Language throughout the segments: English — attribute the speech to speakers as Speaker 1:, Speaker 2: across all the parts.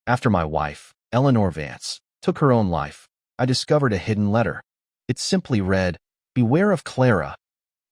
Speaker 1: After my wife, Eleanor Vance, took her own life, I discovered a hidden letter. It simply read, "Beware of Clara."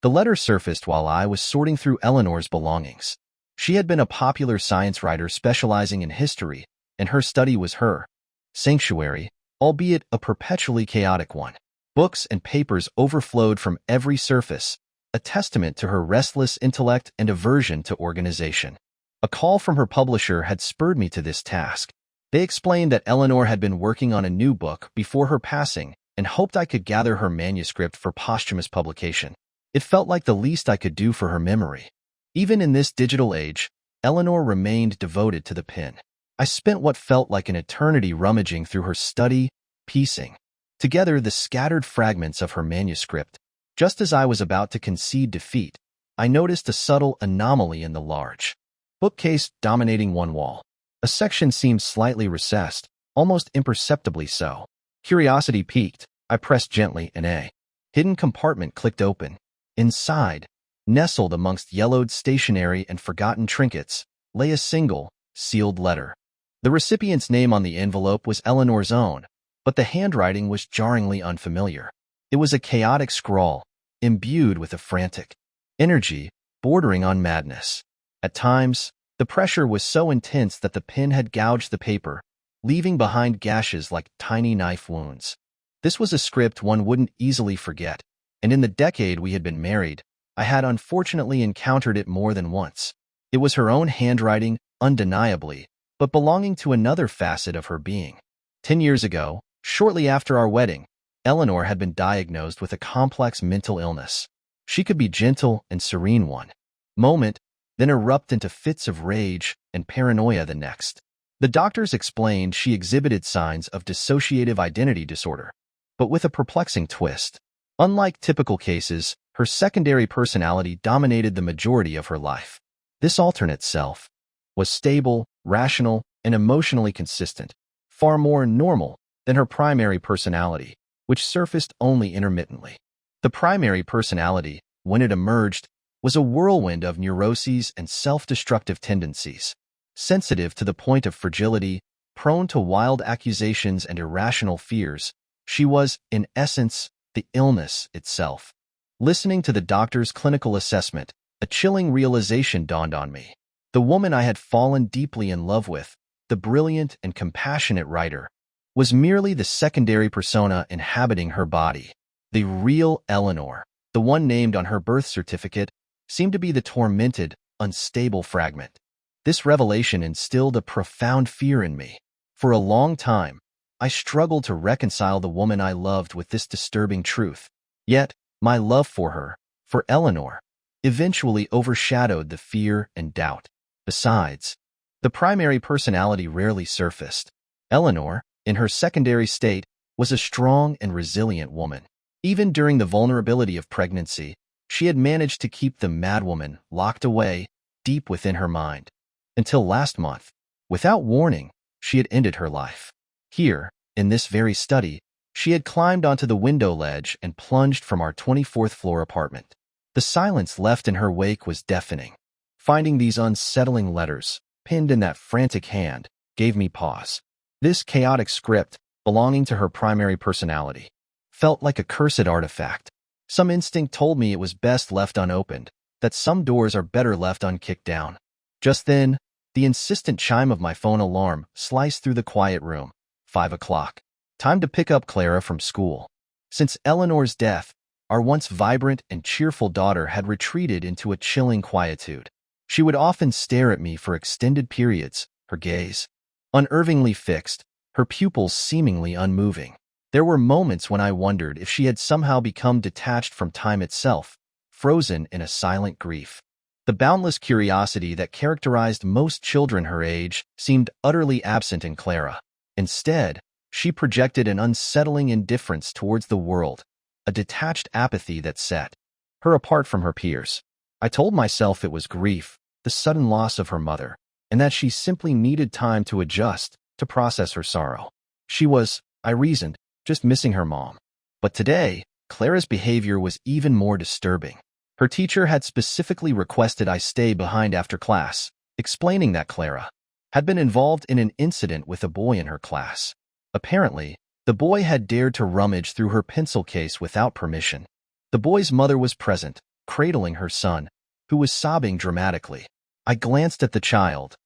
Speaker 1: The letter surfaced while I was sorting through Eleanor's belongings. She had been a popular science writer specializing in history, and her study was her sanctuary, albeit a perpetually chaotic one. Books and papers overflowed from every surface, a testament to her restless intellect and aversion to organization. A call from her publisher had spurred me to this task. They explained that Eleanor had been working on a new book before her passing and hoped I could gather her manuscript for posthumous publication. It felt like the least I could do for her memory. Even in this digital age, Eleanor remained devoted to the pen. I spent what felt like an eternity rummaging through her study, piecing together the scattered fragments of her manuscript. Just as I was about to concede defeat, I noticed a subtle anomaly in the large bookcase dominating one wall. A section seemed slightly recessed, almost imperceptibly so. Curiosity piqued. I pressed gently, and a hidden compartment clicked open. Inside, nestled amongst yellowed stationery and forgotten trinkets, lay a single, sealed letter. The recipient's name on the envelope was Eleanor's own, but the handwriting was jarringly unfamiliar. It was a chaotic scrawl, imbued with a frantic energy bordering on madness. At times, the pressure was so intense that the pen had gouged the paper, leaving behind gashes like tiny knife wounds. This was a script one wouldn't easily forget, and in the decade we had been married, I had unfortunately encountered it more than once. It was her own handwriting, undeniably, but belonging to another facet of her being. 10 years ago, shortly after our wedding, Eleanor had been diagnosed with a complex mental illness. She could be gentle and serene one moment, then erupt into fits of rage and paranoia the next. The doctors explained she exhibited signs of dissociative identity disorder, but with a perplexing twist. Unlike typical cases, her secondary personality dominated the majority of her life. This alternate self was stable, rational, and emotionally consistent, far more normal than her primary personality, which surfaced only intermittently. The primary personality, when it emerged, was a whirlwind of neuroses and self-destructive tendencies. Sensitive to the point of fragility, prone to wild accusations and irrational fears, she was, in essence, the illness itself. Listening to the doctor's clinical assessment, a chilling realization dawned on me. The woman I had fallen deeply in love with, the brilliant and compassionate writer, was merely the secondary persona inhabiting her body. The real Eleanor, the one named on her birth certificate, seemed to be the tormented, unstable fragment. This revelation instilled a profound fear in me. For a long time, I struggled to reconcile the woman I loved with this disturbing truth. Yet, my love for her, for Eleanor, eventually overshadowed the fear and doubt. Besides, the primary personality rarely surfaced. Eleanor, in her secondary state, was a strong and resilient woman. Even during the vulnerability of pregnancy, she had managed to keep the madwoman locked away deep within her mind. Until last month, without warning, she had ended her life. Here, in this very study, she had climbed onto the window ledge and plunged from our 24th floor apartment. The silence left in her wake was deafening. Finding these unsettling letters, pinned in that frantic hand, gave me pause. This chaotic script, belonging to her primary personality, felt like a cursed artifact. Some instinct told me it was best left unopened, that some doors are better left unkicked down. Just then, the insistent chime of my phone alarm sliced through the quiet room. 5 o'clock. Time to pick up Clara from school. Since Eleanor's death, our once vibrant and cheerful daughter had retreated into a chilling quietude. She would often stare at me for extended periods, her gaze unnervingly fixed, her pupils seemingly unmoving. There were moments when I wondered if she had somehow become detached from time itself, frozen in a silent grief. The boundless curiosity that characterized most children her age seemed utterly absent in Clara. Instead, she projected an unsettling indifference towards the world, a detached apathy that set her apart from her peers. I told myself it was grief, the sudden loss of her mother, and that she simply needed time to adjust, to process her sorrow. She was, I reasoned, just missing her mom. But today, Clara's behavior was even more disturbing. Her teacher had specifically requested I stay behind after class, explaining that Clara had been involved in an incident with a boy in her class. Apparently, the boy had dared to rummage through her pencil case without permission. The boy's mother was present, cradling her son, who was sobbing dramatically. I glanced at the child.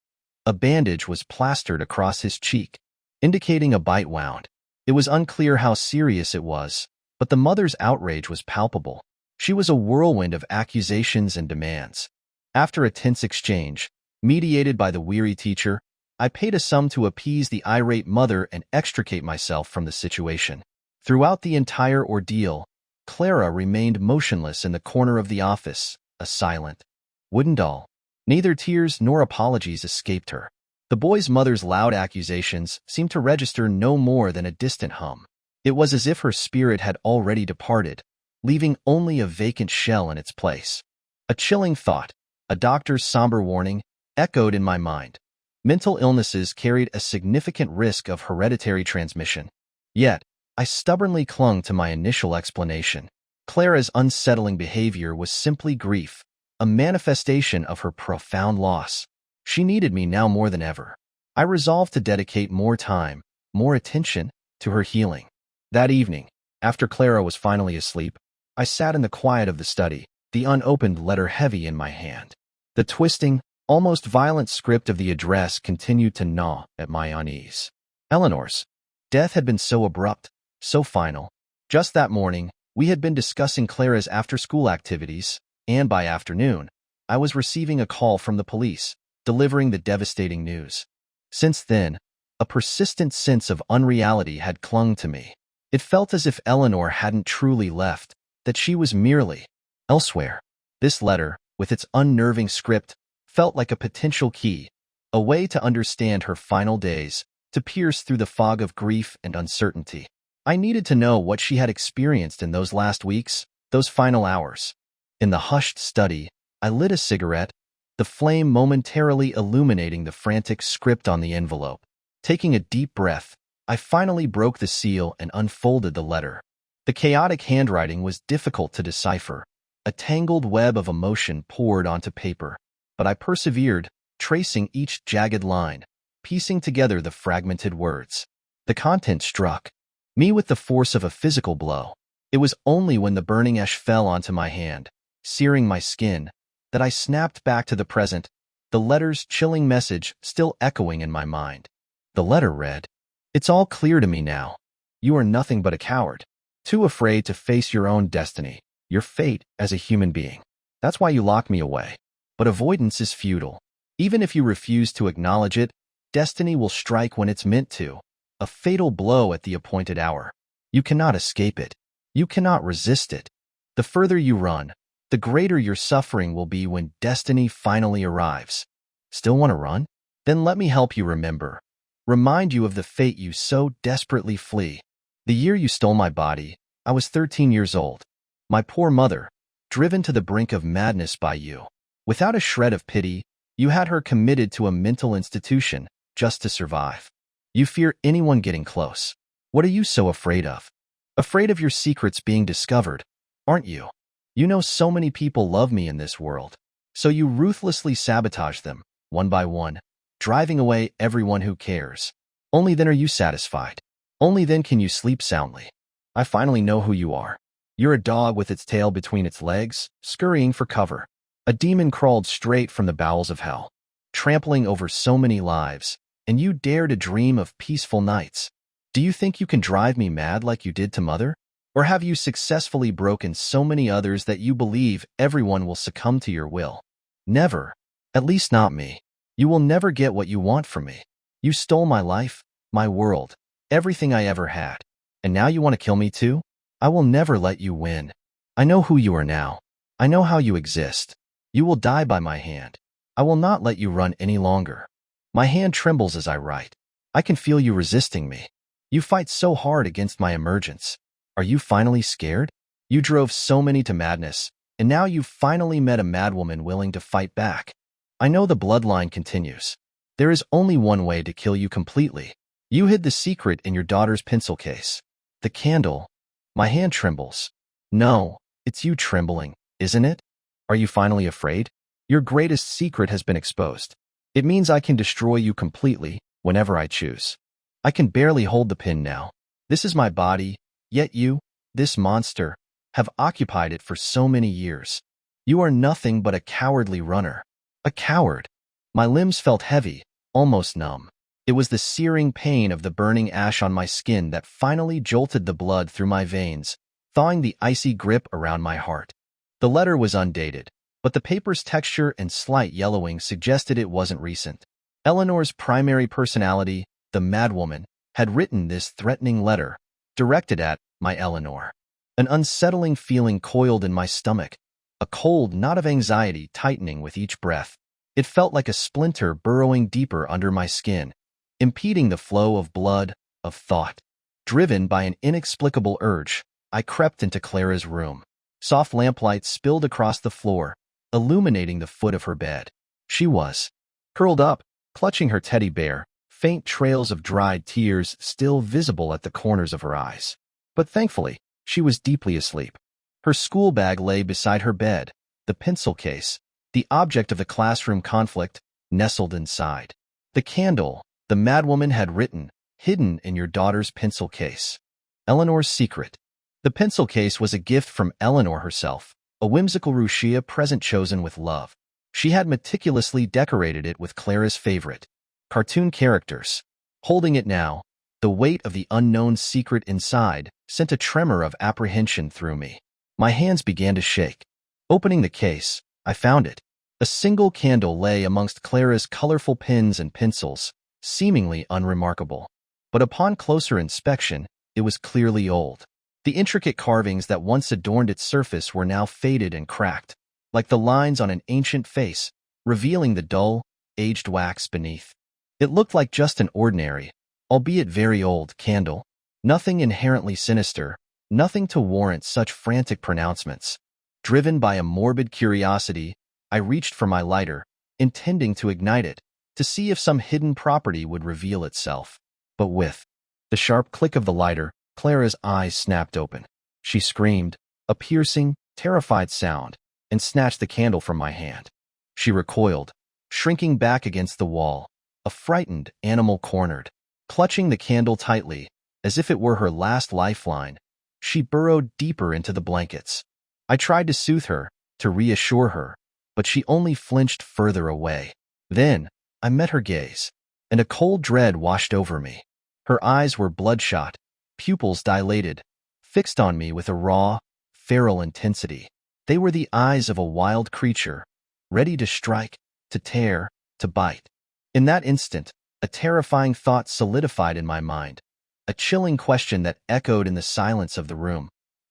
Speaker 1: A bandage was plastered across his cheek, indicating a bite wound. It was unclear how serious it was, but the mother's outrage was palpable. She was a whirlwind of accusations and demands. After a tense exchange, mediated by the weary teacher, I paid a sum to appease the irate mother and extricate myself from the situation. Throughout the entire ordeal, Clara remained motionless in the corner of the office, a silent, wooden doll. Neither tears nor apologies escaped her. The boy's mother's loud accusations seemed to register no more than a distant hum. It was as if her spirit had already departed, leaving only a vacant shell in its place. A chilling thought, a doctor's somber warning, echoed in my mind. Mental illnesses carried a significant risk of hereditary transmission. Yet, I stubbornly clung to my initial explanation. Clara's unsettling behavior was simply grief, a manifestation of her profound loss. She needed me now more than ever. I resolved to dedicate more time, more attention, to her healing. That evening, after Clara was finally asleep, I sat in the quiet of the study, the unopened letter heavy in my hand. The twisting, almost violent script of the address continued to gnaw at my unease. Eleanor's death had been so abrupt, so final. Just that morning, we had been discussing Clara's after-school activities, and by afternoon, I was receiving a call from the police, delivering the devastating news. Since then, a persistent sense of unreality had clung to me. It felt as if Eleanor hadn't truly left, that she was merely elsewhere. This letter, with its unnerving script, felt like a potential key, a way to understand her final days, to pierce through the fog of grief and uncertainty. I needed to know what she had experienced in those last weeks, those final hours. In the hushed study, I lit a cigarette, the flame momentarily illuminating the frantic script on the envelope. Taking a deep breath, I finally broke the seal and unfolded the letter. The chaotic handwriting was difficult to decipher. A tangled web of emotion poured onto paper, but I persevered, tracing each jagged line, piecing together the fragmented words. The content struck me with the force of a physical blow. It was only when the burning ash fell onto my hand, searing my skin, that I snapped back to the present, the letter's chilling message still echoing in my mind. The letter read, "It's all clear to me now. You are nothing but a coward, too afraid to face your own destiny, your fate as a human being. That's why you locked me away. But avoidance is futile. Even if you refuse to acknowledge it, destiny will strike when it's meant to, a fatal blow at the appointed hour. You cannot escape it. You cannot resist it. The further you run, the greater your suffering will be when destiny finally arrives. Still want to run? Then let me help you remember. Remind you of the fate you so desperately flee. The year you stole my body, I was 13 years old. My poor mother, driven to the brink of madness by you. Without a shred of pity, you had her committed to a mental institution just to survive. You fear anyone getting close. What are you so afraid of? Afraid of your secrets being discovered, aren't you? You know so many people love me in this world, so you ruthlessly sabotage them, one by one, driving away everyone who cares. Only then are you satisfied. Only then can you sleep soundly. I finally know who you are. You're a dog with its tail between its legs, scurrying for cover. A demon crawled straight from the bowels of hell, trampling over so many lives, and you dare to dream of peaceful nights. Do you think you can drive me mad like you did to Mother? Or have you successfully broken so many others that you believe everyone will succumb to your will? Never. At least not me. You will never get what you want from me. You stole my life, my world, everything I ever had. And now you want to kill me too? I will never let you win. I know who you are now. I know how you exist. You will die by my hand. I will not let you run any longer. My hand trembles as I write. I can feel you resisting me. You fight so hard against my emergence. Are you finally scared? You drove so many to madness, and now you've finally met a madwoman willing to fight back. I know the bloodline continues. There is only one way to kill you completely. You hid the secret in your daughter's pencil case. The candle. My hand trembles. No, it's you trembling, isn't it? Are you finally afraid? Your greatest secret has been exposed. It means I can destroy you completely whenever I choose. I can barely hold the pen now. This is my body, yet you, this monster, have occupied it for so many years. You are nothing but a cowardly runner. A coward. My limbs felt heavy, almost numb. It was the searing pain of the burning ash on my skin that finally jolted the blood through my veins, thawing the icy grip around my heart. The letter was undated, but the paper's texture and slight yellowing suggested it wasn't recent. Eleanor's primary personality, the madwoman, had written this threatening letter, directed at my Eleanor. An unsettling feeling coiled in my stomach, a cold knot of anxiety tightening with each breath. It felt like a splinter burrowing deeper under my skin, impeding the flow of blood, of thought. Driven by an inexplicable urge, I crept into Clara's room. Soft lamplight spilled across the floor, illuminating the foot of her bed. She was curled up, clutching her teddy bear, faint trails of dried tears still visible at the corners of her eyes. But thankfully, she was deeply asleep. Her school bag lay beside her bed, the pencil case, the object of the classroom conflict, nestled inside. The candle, the madwoman had written, hidden in your daughter's pencil case. Eleanor's secret. The pencil case was a gift from Eleanor herself, a whimsical ruchia present chosen with love. She had meticulously decorated it with Clara's favorite cartoon characters. Holding it now, the weight of the unknown secret inside sent a tremor of apprehension through me. My hands began to shake. Opening the case, I found it. A single candle lay amongst Clara's colorful pens and pencils, seemingly unremarkable. But upon closer inspection, it was clearly old. The intricate carvings that once adorned its surface were now faded and cracked, like the lines on an ancient face, revealing the dull, aged wax beneath. It looked like just an ordinary, albeit very old, candle. Nothing inherently sinister, nothing to warrant such frantic pronouncements. Driven by a morbid curiosity, I reached for my lighter, intending to ignite it, to see if some hidden property would reveal itself. But with the sharp click of the lighter, Clara's eyes snapped open. She screamed, a piercing, terrified sound, and snatched the candle from my hand. She recoiled, shrinking back against the wall, a frightened animal cornered. Clutching the candle tightly, as if it were her last lifeline, she burrowed deeper into the blankets. I tried to soothe her, to reassure her, but she only flinched further away. Then, I met her gaze, and a cold dread washed over me. Her eyes were bloodshot, pupils dilated, fixed on me with a raw, feral intensity. They were the eyes of a wild creature, ready to strike, to tear, to bite. In that instant, a terrifying thought solidified in my mind, a chilling question that echoed in the silence of the room.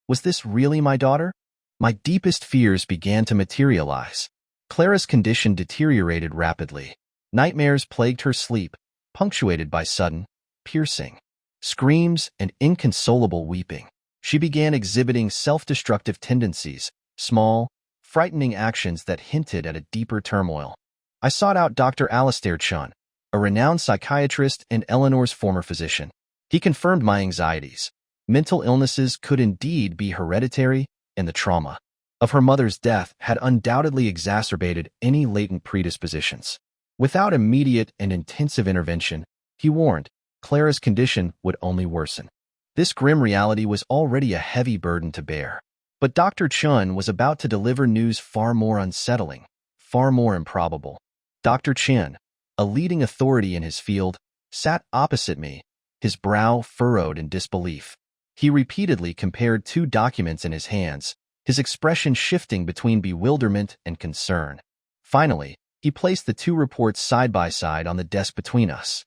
Speaker 1: Was this really my daughter? My deepest fears began to materialize. Clara's condition deteriorated rapidly. Nightmares plagued her sleep, punctuated by sudden, piercing screams and inconsolable weeping. She began exhibiting self-destructive tendencies, small, frightening actions that hinted at a deeper turmoil. I sought out Dr. Alistair Chun, a renowned psychiatrist and Eleanor's former physician. He confirmed my anxieties. Mental illnesses could indeed be hereditary, and the trauma of her mother's death had undoubtedly exacerbated any latent predispositions. Without immediate and intensive intervention, he warned, Clara's condition would only worsen. This grim reality was already a heavy burden to bear. But Dr. Chun was about to deliver news far more unsettling, far more improbable. Dr. Chen, a leading authority in his field, sat opposite me, his brow furrowed in disbelief. He repeatedly compared two documents in his hands, his expression shifting between bewilderment and concern. Finally, he placed the two reports side by side on the desk between us.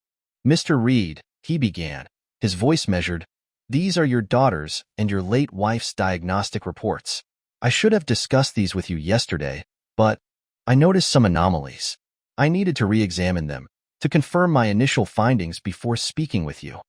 Speaker 1: Mr. Reed, he began, his voice measured, these are your daughter's and your late wife's diagnostic reports. I should have discussed these with you yesterday, but I noticed some anomalies. I needed to re-examine them, to confirm my initial findings before speaking with you.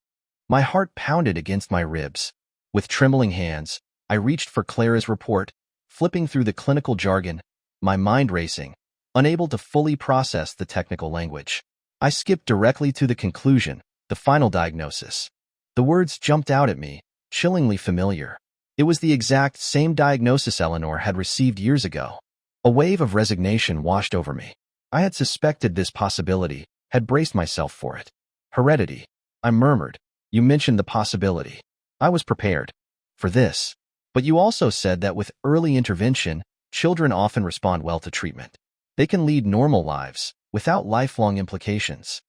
Speaker 1: My heart pounded against my ribs. With trembling hands, I reached for Clara's report, flipping through the clinical jargon, my mind racing, unable to fully process the technical language. I skipped directly to the conclusion, the final diagnosis. The words jumped out at me, chillingly familiar. It was the exact same diagnosis Eleanor had received years ago. A wave of resignation washed over me. I had suspected this possibility, had braced myself for it. Heredity. I murmured. You mentioned the possibility. I was prepared for this. But you also said that with early intervention, children often respond well to treatment. They can lead normal lives, without lifelong implications.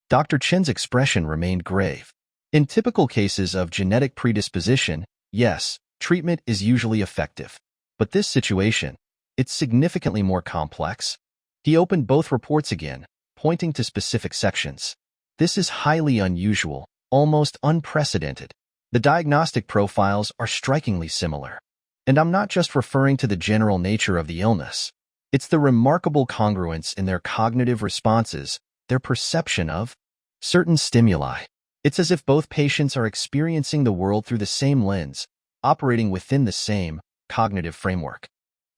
Speaker 1: Dr. Chen's expression remained grave. In typical cases of genetic predisposition, yes, treatment is usually effective. But this situation, it's significantly more complex. He opened both reports again, pointing to specific sections. This is highly unusual, almost unprecedented. The diagnostic profiles are strikingly similar. And I'm not just referring to the general nature of the illness. It's the remarkable congruence in their cognitive responses, their perception of certain stimuli. It's as if both patients are experiencing the world through the same lens, operating within the same cognitive framework.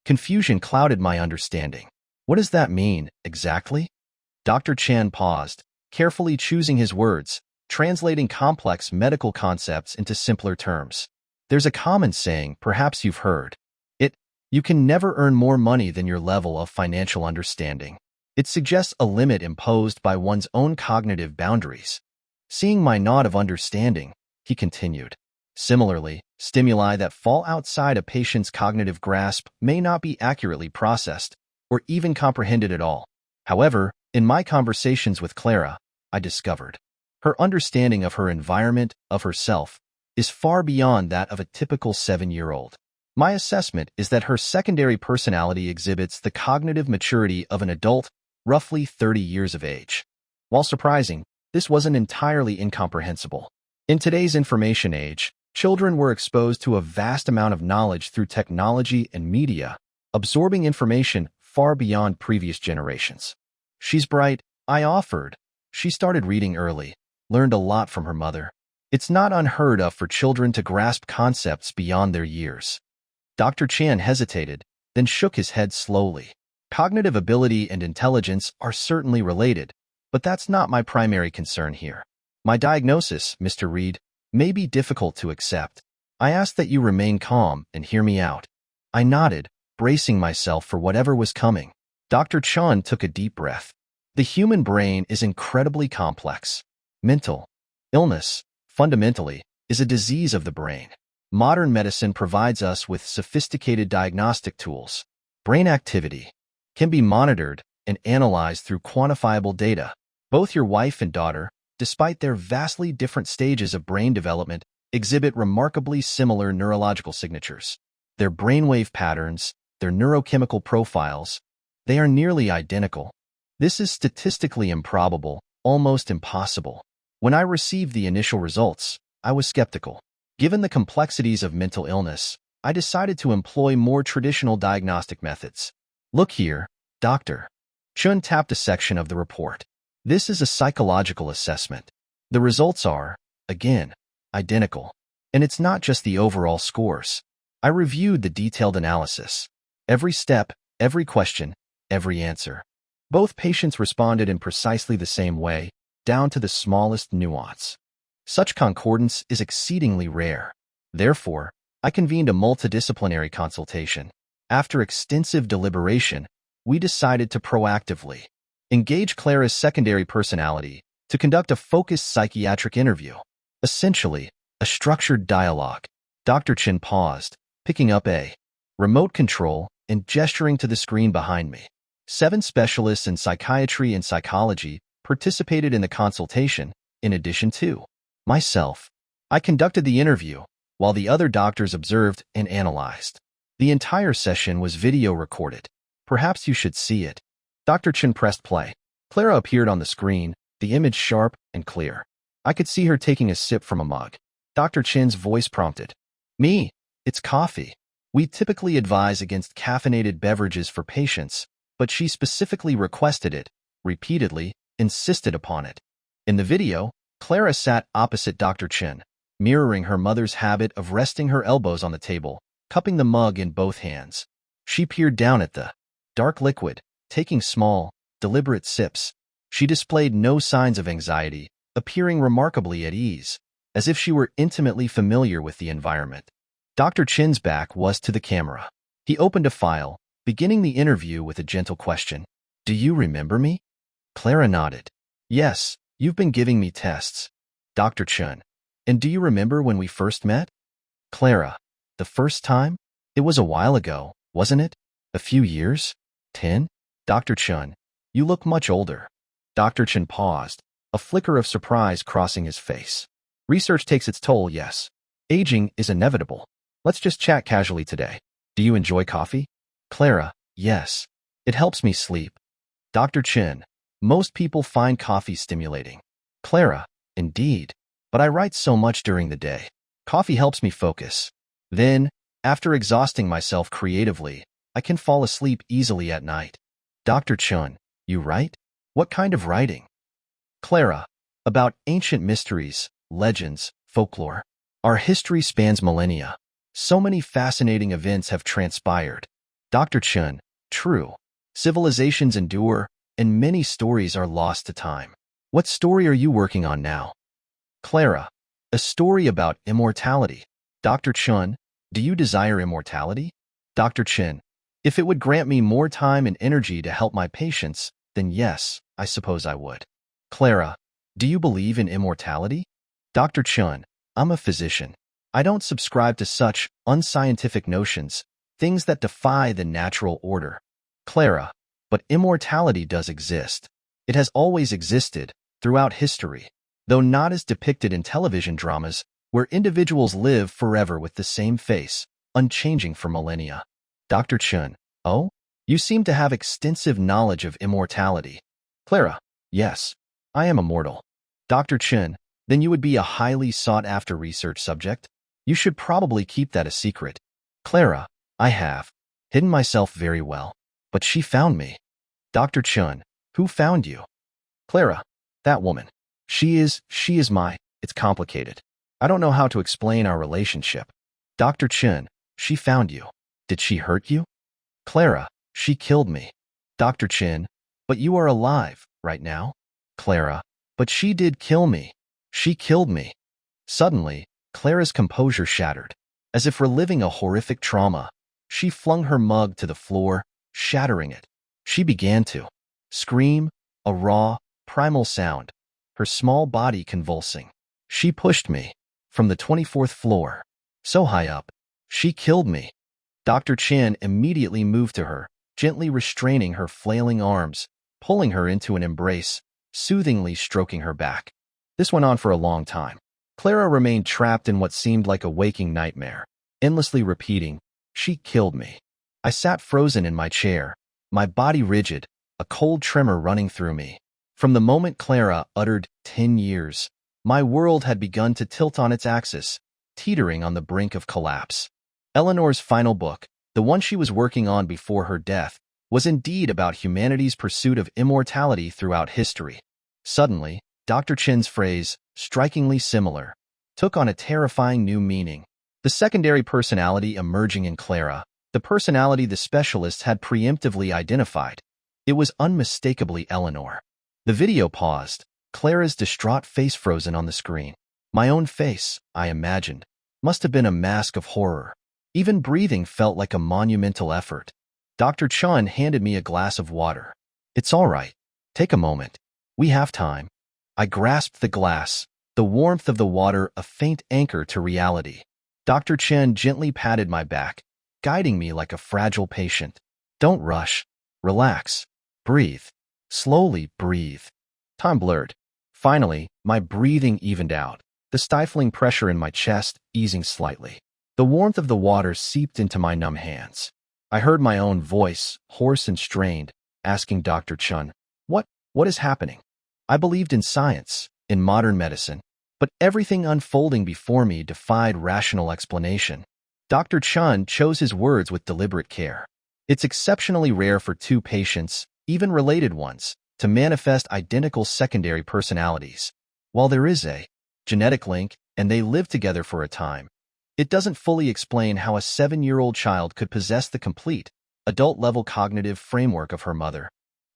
Speaker 1: Confusion clouded my understanding. What does that mean, exactly? Dr. Chen paused, carefully choosing his words, translating complex medical concepts into simpler terms. There's a common saying, perhaps you've heard it, you can never earn more money than your level of financial understanding. It suggests a limit imposed by one's own cognitive boundaries. Seeing my nod of understanding, he continued. Similarly, stimuli that fall outside a patient's cognitive grasp may not be accurately processed or even comprehended at all. However, in my conversations with Clara, I discovered her understanding of her environment, of herself, is far beyond that of a typical 7-year-old. My assessment is that her secondary personality exhibits the cognitive maturity of an adult, roughly 30 years of age. While surprising, this wasn't entirely incomprehensible. In today's information age, children were exposed to a vast amount of knowledge through technology and media, absorbing information far beyond previous generations. She's bright, I offered. She started reading early, learned a lot from her mother. It's not unheard of for children to grasp concepts beyond their years. Dr. Chan hesitated, then shook his head slowly. Cognitive ability and intelligence are certainly related, but that's not my primary concern here. My diagnosis, Mr. Reed, may be difficult to accept. I ask that you remain calm and hear me out. I nodded, bracing myself for whatever was coming. Dr. Chan took a deep breath. The human brain is incredibly complex. Mental illness, fundamentally, is a disease of the brain. Modern medicine provides us with sophisticated diagnostic tools. Brain activity can be monitored and analyzed through quantifiable data. Both your wife and daughter, despite their vastly different stages of brain development, exhibit remarkably similar neurological signatures. Their brainwave patterns, their neurochemical profiles, they are nearly identical. This is statistically improbable, almost impossible. When I received the initial results, I was skeptical. Given the complexities of mental illness, I decided to employ more traditional diagnostic methods. Look here, Doctor. Chun tapped a section of the report. This is a psychological assessment. The results are, again, identical. And it's not just the overall scores. I reviewed the detailed analysis. Every step, every question, every answer. Both patients responded in precisely the same way, down to the smallest nuance. Such concordance is exceedingly rare. Therefore, I convened a multidisciplinary consultation. After extensive deliberation, we decided to proactively engage Clara's secondary personality to conduct a focused psychiatric interview. Essentially, a structured dialogue. Dr. Chin paused, picking up a remote control and gesturing to the screen behind me. 7 specialists in psychiatry and psychology participated in the consultation, in addition to myself. I conducted the interview, while the other doctors observed and analyzed. The entire session was video recorded. Perhaps you should see it. Dr. Chin pressed play. Clara appeared on the screen, the image sharp and clear. I could see her taking a sip from a mug. Dr. Chin's voice prompted. Me, it's coffee. We typically advise against caffeinated beverages for patients, but she specifically requested it, repeatedly, insisted upon it. In the video, Clara sat opposite Dr. Chin, mirroring her mother's habit of resting her elbows on the table, cupping the mug in both hands. She peered down at the dark liquid, taking small, deliberate sips. She displayed no signs of anxiety, appearing remarkably at ease, as if she were intimately familiar with the environment. Dr. Chin's back was to the camera. He opened a file, beginning the interview with a gentle question. Do you remember me? Clara nodded. Yes, you've been giving me tests. Dr. Chun. And do you remember when we first met? Clara. The first time? It was a while ago, wasn't it? A few years? 10? Dr. Chun. You look much older. Dr. Chun paused, a flicker of surprise crossing his face. Research takes its toll, yes. Aging is inevitable. Let's just chat casually today. Do you enjoy coffee? Clara. Yes. It helps me sleep. Dr. Chin. Most people find coffee stimulating. Clara. Indeed. But I write so much during the day. Coffee helps me focus. Then, after exhausting myself creatively, I can fall asleep easily at night. Dr. Chun. You write? What kind of writing? Clara. About ancient mysteries, legends, folklore. Our history spans millennia. So many fascinating events have transpired. Dr. Chun. True. Civilizations endure, and many stories are lost to time. What story are you working on now? Clara. A story about immortality. Dr. Chun. Do you desire immortality? Dr. Chin. If it would grant me more time and energy to help my patients, then yes, I suppose I would. Clara. Do you believe in immortality? Dr. Chun. I'm a physician. I don't subscribe to such unscientific notions, things that defy the natural order. Clara. But immortality does exist. It has always existed, throughout history, though not as depicted in television dramas, where individuals live forever with the same face, unchanging for millennia. Dr. Chun. Oh? You seem to have extensive knowledge of immortality. Clara. Yes. I am immortal. Dr. Chun. Then you would be a highly sought-after research subject? You should probably keep that a secret. Clara. I have. Hidden myself very well. But she found me. Dr. Chun. Who found you? Clara. That woman. She is my. It's complicated. I don't know how to explain our relationship. Dr. Chun. She found you. Did she hurt you? Clara. She killed me. Dr. Chin. But you are alive, right now? Clara. But she did kill me. She killed me. Suddenly, Clara's composure shattered. As if reliving a horrific trauma, she flung her mug to the floor, shattering it. She began to scream, a raw, primal sound, her small body convulsing. She pushed me from the 24th floor. So high up. She killed me. Dr. Chin immediately moved to her, gently restraining her flailing arms, pulling her into an embrace, soothingly stroking her back. This went on for a long time. Clara remained trapped in what seemed like a waking nightmare, endlessly repeating, "She killed me." I sat frozen in my chair, my body rigid, a cold tremor running through me. From the moment Clara uttered 10 years, my world had begun to tilt on its axis, teetering on the brink of collapse. Eleanor's final book, the one she was working on before her death, was indeed about humanity's pursuit of immortality throughout history. Suddenly, Dr. Chin's phrase, strikingly similar, took on a terrifying new meaning. The secondary personality emerging in Clara, the personality the specialists had preemptively identified. It was unmistakably Eleanor. The video paused, Clara's distraught face frozen on the screen. My own face, I imagined, must have been a mask of horror. Even breathing felt like a monumental effort. Dr. Chun handed me a glass of water. It's all right. Take a moment. We have time. I grasped the glass, the warmth of the water a faint anchor to reality. Dr. Chen gently patted my back, guiding me like a fragile patient. Don't rush. Relax. Breathe. Slowly breathe. Time blurred. Finally, my breathing evened out, the stifling pressure in my chest easing slightly. The warmth of the water seeped into my numb hands. I heard my own voice, hoarse and strained, asking Dr. Chun, What is happening? I believed in science, in modern medicine, but everything unfolding before me defied rational explanation. Dr. Chun chose his words with deliberate care. It's exceptionally rare for two patients, even related ones, to manifest identical secondary personalities. While there is a genetic link and they live together for a time, it doesn't fully explain how a 7-year-old child could possess the complete, adult-level cognitive framework of her mother.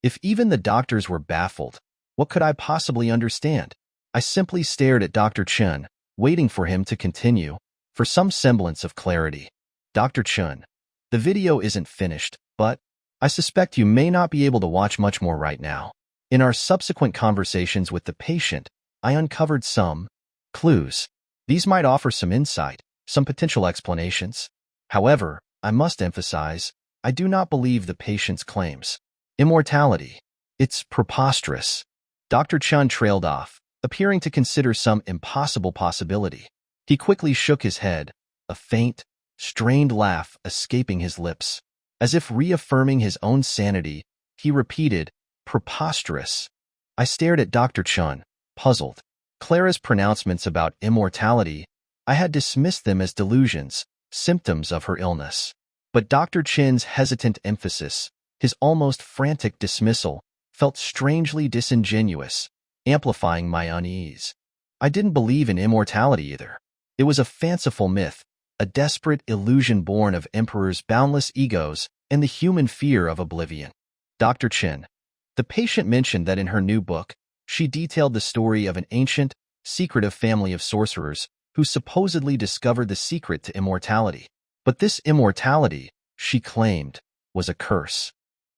Speaker 1: If even the doctors were baffled, what could I possibly understand? I simply stared at Dr. Chun, waiting for him to continue, for some semblance of clarity. Dr. Chun, the video isn't finished, but I suspect you may not be able to watch much more right now. In our subsequent conversations with the patient, I uncovered some clues. These might offer some insight, some potential explanations. However, I must emphasize, I do not believe the patient's claims. Immortality. It's preposterous. Dr. Chun trailed off, appearing to consider some impossible possibility. He quickly shook his head, a faint, strained laugh escaping his lips. As if reaffirming his own sanity, he repeated, preposterous. I stared at Dr. Chun, puzzled. Clara's pronouncements about immortality, I had dismissed them as delusions, symptoms of her illness. But Dr. Chin's hesitant emphasis, his almost frantic dismissal, felt strangely disingenuous, amplifying my unease. I didn't believe in immortality either. It was a fanciful myth, a desperate illusion born of emperors' boundless egos and the human fear of oblivion. Dr. Chin. The patient mentioned that in her new book, she detailed the story of an ancient, secretive family of sorcerers who supposedly discovered the secret to immortality. But this immortality, she claimed, was a curse.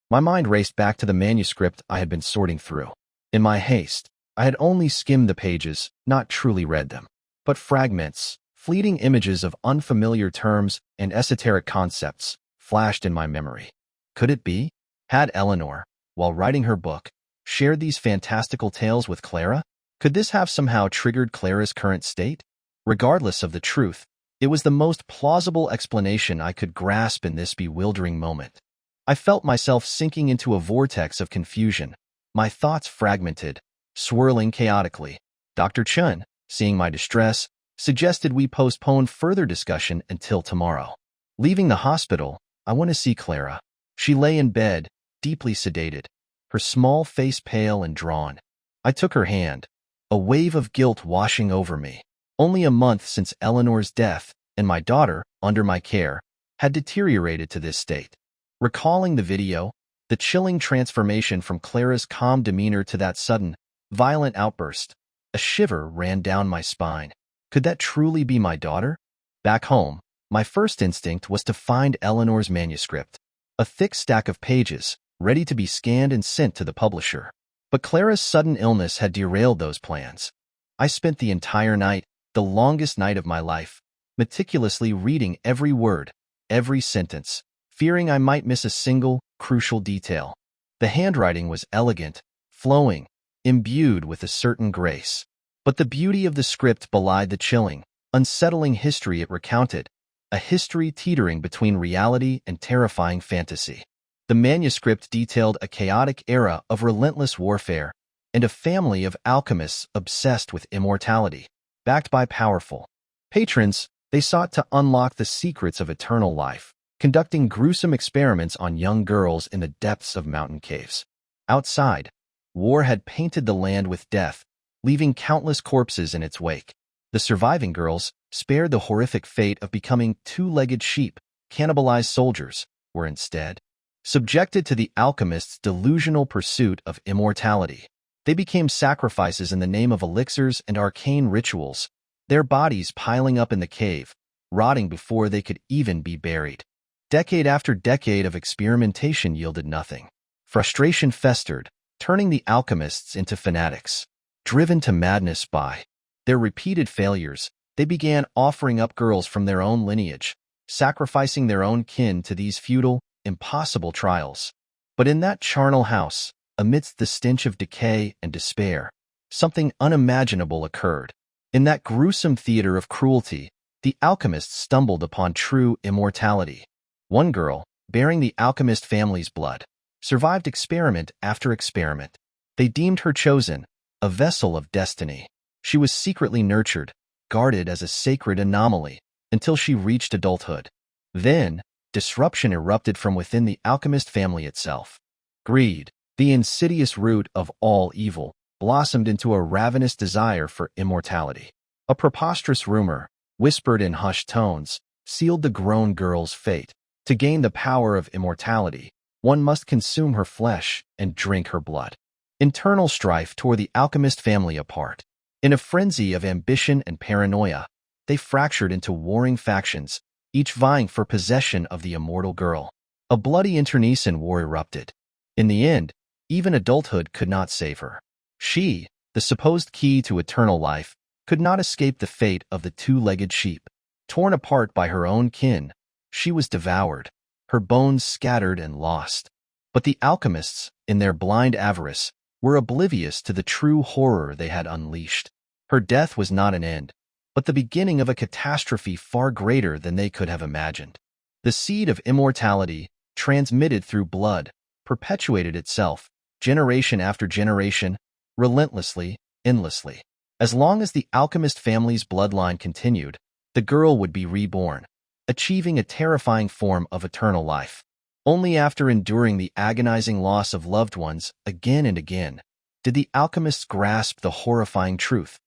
Speaker 1: My mind raced back to the manuscript I had been sorting through. In my haste, I had only skimmed the pages, not truly read them. But fragments, fleeting images of unfamiliar terms and esoteric concepts, flashed in my memory. Could it be? Had Eleanor, while writing her book, shared these fantastical tales with Clara? Could this have somehow triggered Clara's current state? Regardless of the truth, it was the most plausible explanation I could grasp in this bewildering moment. I felt myself sinking into a vortex of confusion, my thoughts fragmented, swirling chaotically. Dr. Chun, seeing my distress, suggested we postpone further discussion until tomorrow. Leaving the hospital, I went to see Clara. She lay in bed, deeply sedated, her small face pale and drawn. I took her hand, a wave of guilt washing over me. Only a month since Eleanor's death, and my daughter, under my care, had deteriorated to this state. Recalling the video, the chilling transformation from Clara's calm demeanor to that sudden, violent outburst, a shiver ran down my spine. Could that truly be my daughter? Back home, my first instinct was to find Eleanor's manuscript, a thick stack of pages, ready to be scanned and sent to the publisher. But Clara's sudden illness had derailed those plans. I spent the entire night, the longest night of my life, meticulously reading every word, every sentence, fearing I might miss a single, crucial detail. The handwriting was elegant, flowing, imbued with a certain grace. But the beauty of the script belied the chilling, unsettling history it recounted, a history teetering between reality and terrifying fantasy. The manuscript detailed a chaotic era of relentless warfare and a family of alchemists obsessed with immortality. Backed by powerful patrons, they sought to unlock the secrets of eternal life, conducting gruesome experiments on young girls in the depths of mountain caves. Outside, war had painted the land with death, leaving countless corpses in its wake. The surviving girls, spared the horrific fate of becoming two-legged sheep, cannibalized soldiers, were instead subjected to the alchemists' delusional pursuit of immortality. They became sacrifices in the name of elixirs and arcane rituals, their bodies piling up in the cave, rotting before they could even be buried. Decade after decade of experimentation yielded nothing. Frustration festered, turning the alchemists into fanatics. Driven to madness by their repeated failures, they began offering up girls from their own lineage, sacrificing their own kin to these futile, impossible trials. But in that charnel house, amidst the stench of decay and despair, something unimaginable occurred. In that gruesome theater of cruelty, the alchemists stumbled upon true immortality. One girl, bearing the alchemist family's blood, survived experiment after experiment. They deemed her chosen, a vessel of destiny. She was secretly nurtured, guarded as a sacred anomaly, until she reached adulthood. Then, disruption erupted from within the alchemist family itself. Greed, the insidious root of all evil, blossomed into a ravenous desire for immortality. A preposterous rumor, whispered in hushed tones, sealed the grown girl's fate. To gain the power of immortality, one must consume her flesh and drink her blood. Internal strife tore the alchemist family apart. In a frenzy of ambition and paranoia, they fractured into warring factions, each vying for possession of the immortal girl. A bloody internecine war erupted. In the end, even adulthood could not save her. She, the supposed key to eternal life, could not escape the fate of the two-legged sheep. Torn apart by her own kin, she was devoured, her bones scattered and lost. But the alchemists, in their blind avarice, were oblivious to the true horror they had unleashed. Her death was not an end, but the beginning of a catastrophe far greater than they could have imagined. The seed of immortality, transmitted through blood, perpetuated itself, generation after generation, relentlessly, endlessly. As long as the alchemist family's bloodline continued, the girl would be reborn, achieving a terrifying form of eternal life. Only after enduring the agonizing loss of loved ones again and again did the alchemists grasp the horrifying truth.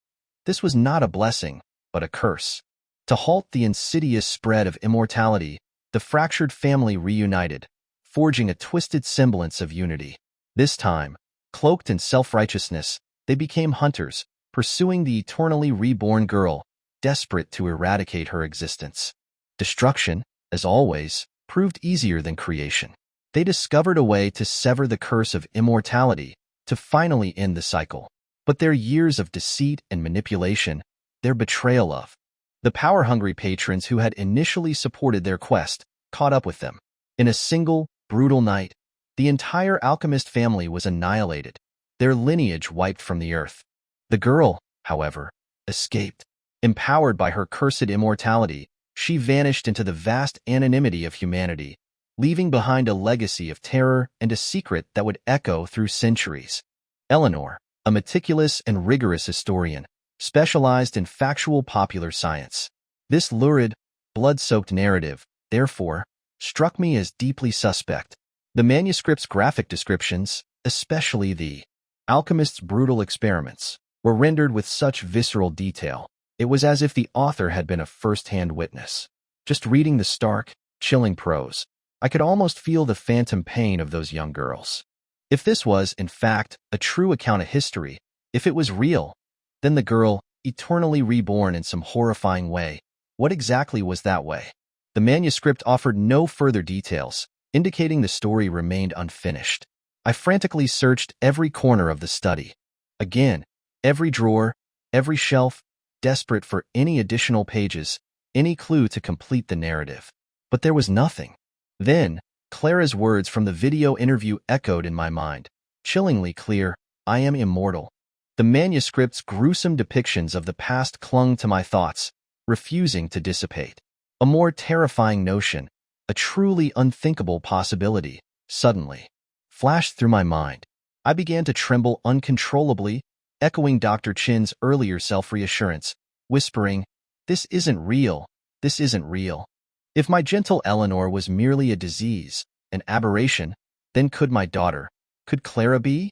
Speaker 1: This was not a blessing, but a curse. To halt the insidious spread of immortality, the fractured family reunited, forging a twisted semblance of unity. This time, cloaked in self-righteousness, they became hunters, pursuing the eternally reborn girl, desperate to eradicate her existence. Destruction, as always, proved easier than creation. They discovered a way to sever the curse of immortality, to finally end the cycle. But their years of deceit and manipulation, their betrayal of the power-hungry patrons who had initially supported their quest, caught up with them. In a single, brutal night, the entire alchemist family was annihilated, their lineage wiped from the earth. The girl, however, escaped. Empowered by her cursed immortality, she vanished into the vast anonymity of humanity, leaving behind a legacy of terror and a secret that would echo through centuries. Eleanor, a meticulous and rigorous historian, specialized in factual popular science. This lurid, blood-soaked narrative, therefore, struck me as deeply suspect. The manuscript's graphic descriptions, especially the alchemist's brutal experiments, were rendered with such visceral detail. It was as if the author had been a first-hand witness. Just reading the stark, chilling prose, I could almost feel the phantom pain of those young girls. If this was, in fact, a true account of history, if it was real, then the girl, eternally reborn in some horrifying way, what exactly was that way? The manuscript offered no further details, indicating the story remained unfinished. I frantically searched every corner of the study. Again, every drawer, every shelf, desperate for any additional pages, any clue to complete the narrative. But there was nothing. Then, Clara's words from the video interview echoed in my mind, chillingly clear, "I am immortal." The manuscript's gruesome depictions of the past clung to my thoughts, refusing to dissipate. A more terrifying notion, a truly unthinkable possibility, suddenly flashed through my mind. I began to tremble uncontrollably, echoing Dr. Chin's earlier self-reassurance, whispering, "This isn't real, this isn't real." If my gentle Eleanor was merely a disease, an aberration, then could my daughter, could Clara be?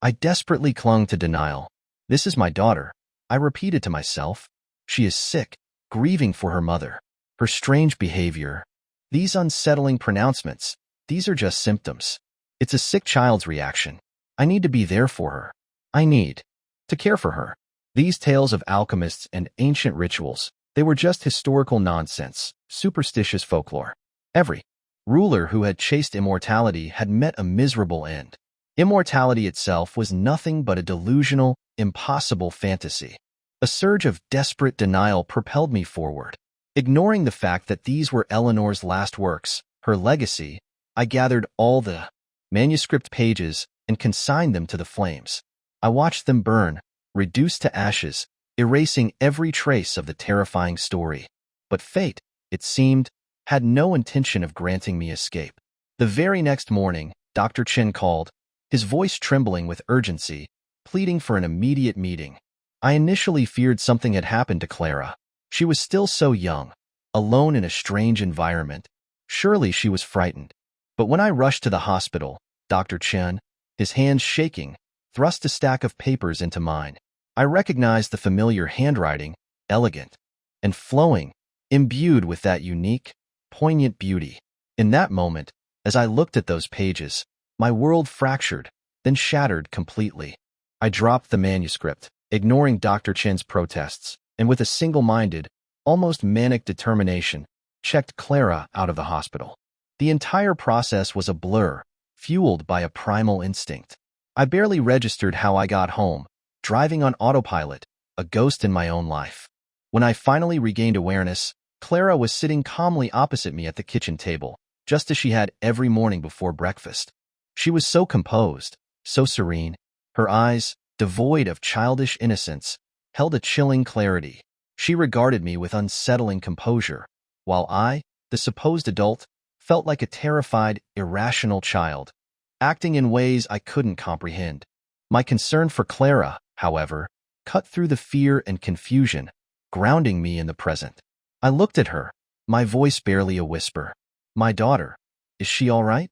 Speaker 1: I desperately clung to denial. "This is my daughter," I repeated to myself. "She is sick, grieving for her mother. Her strange behavior. These unsettling pronouncements, these are just symptoms. It's a sick child's reaction. I need to be there for her. I need to care for her." These tales of alchemists and ancient rituals, they were just historical nonsense, superstitious folklore. Every ruler who had chased immortality had met a miserable end. Immortality itself was nothing but a delusional, impossible fantasy. A surge of desperate denial propelled me forward. Ignoring the fact that these were Eleanor's last works, her legacy, I gathered all the manuscript pages and consigned them to the flames. I watched them burn, reduced to ashes, erasing every trace of the terrifying story. But fate, it seemed, had no intention of granting me escape. The very next morning, Dr. Chen called, his voice trembling with urgency, pleading for an immediate meeting. I initially feared something had happened to Clara. She was still so young, alone in a strange environment. Surely she was frightened. But when I rushed to the hospital, Dr. Chen, his hands shaking, thrust a stack of papers into mine. I recognized the familiar handwriting, elegant and flowing, imbued with that unique, poignant beauty. In that moment, as I looked at those pages, my world fractured, then shattered completely. I dropped the manuscript, ignoring Dr. Chen's protests, and with a single-minded, almost manic determination, checked Clara out of the hospital. The entire process was a blur, fueled by a primal instinct. I barely registered how I got home, driving on autopilot, a ghost in my own life. When I finally regained awareness, Clara was sitting calmly opposite me at the kitchen table, just as she had every morning before breakfast. She was so composed, so serene. Her eyes, devoid of childish innocence, held a chilling clarity. She regarded me with unsettling composure, while I, the supposed adult, felt like a terrified, irrational child, acting in ways I couldn't comprehend. My concern for Clara, however, cut through the fear and confusion, grounding me in the present. I looked at her, my voice barely a whisper. "My daughter, is she all right?"